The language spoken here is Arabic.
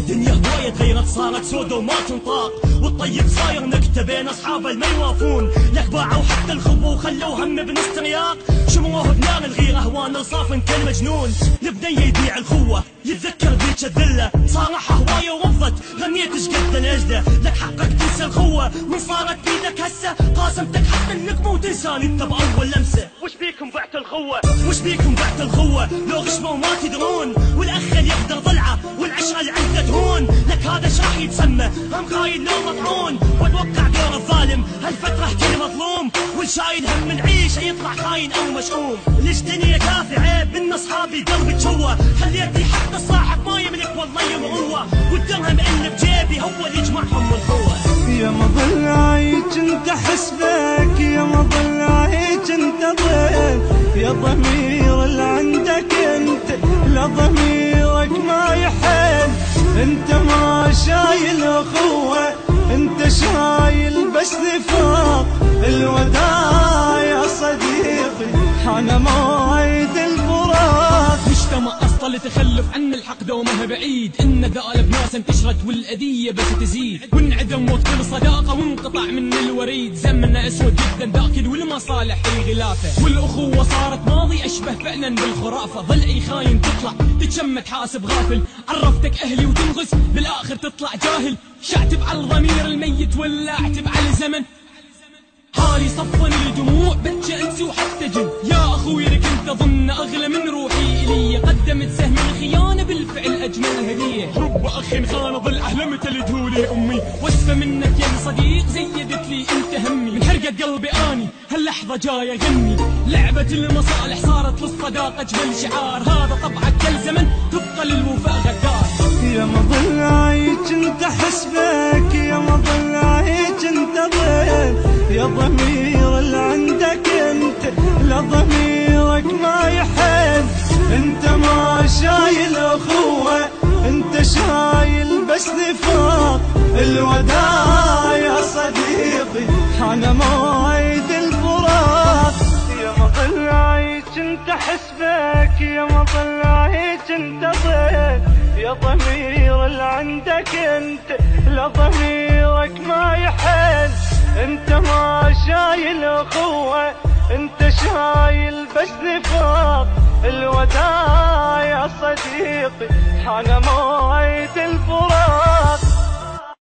الدنيا هواية تغيرت صارت سودا وما تنطاق، والطيب صاير نكتة بين أصحابه ما يوافون، لك باعوا حتى الخبو وخلوه هم بنسترياق، شمروه بنار الغيرة هوان الصاف انت المجنون، البنية يبيع الخوة يتذكر ذيك الذلة، صارحها هواية ورفضت غنيت ايش قد الاجدة، لك حقك تنسى الخوة من صارت بيدك هسه، قاسمتك حتى النقمة وتنساني انت بأول لمسة، وش بيكم بعت الخوة وش بيكم بعت الخوة لو غشموا ما تدرون، والاخ اللي يقدر ضلعه والعشرة اللي عنده تهون، لك هذا ايش راح يتسمى هم خاين لو مطعون، واتوقع دور الظالم هالفترة كل مظلوم، والشايل هم العيشة يطلع خاين او مشؤوم، ليش دنيا كافي عيب ان اصحابي قلبي تشوه، خليتني حتى الصاحب ما يملك والله يمروه، والدرهم اللي بجيبي هو اللي يجمعهم والقوة. يا مضلعي كنت حسبك يا مضلعي كنت ضيف، يا ضمير اللي عندك انت لا ضميرك ما يحل، انت ما شايل اخوة انت شايل بس نفاق، الوداع يا صديقي حان موعد الفراق، مجتمع أصل تخلف عن الحق دومها بعيد، إن ذالب ناس انتشرت والأذية بس تزيد، وانعدم وقت الصداقة وانقطع من الوريد، زمنا أسود جدا ذاكد والمصالح في غلافه، والأخوة صارت ماضي أشبه فعلا بالخرافة، ضلعي خاين تطلع تتشمت حاسب غافل، عرفتك أهلي وتنغز بالآخر تطلع جاهل، شعتب على الضمير الميت ولا اعتب على الزمن، حالي صفن الدموع بكى انسي وحتى جن، يا اخوي لك انت ظن اغلى من روحي الي، قدمت سهم الخيانه بالفعل اجمل هديه، رب اخ خان ضلعه لم تلده لي امي، واسفه منك يا صديق زيدت لي انت همي، من حرقه قلبي اني هاللحظه جاي اغني، لعبه المصالح صارت للصداقه اجمل شعار، هذا طبعك كل زمن تبقى للوفاء غدار. يا مضلعي كنت حسبك يا مضلعي كنت ضيف، يا ضمير اللي عندك انت لا ضميرك ما يحل، انت ما شايل اخوة انت شايل بس نفاق، الوداع يا صديقي حان موعد الفراق، يا مضلعي كنت حسبك يا مضلعي كنت ضيف، يا ضمير اللي عندك انت لا ضميرك ما يحل، انت ما شايل اخوة انت شايل بس نفاق، الوداع يا صديقي حان موعد الفراق.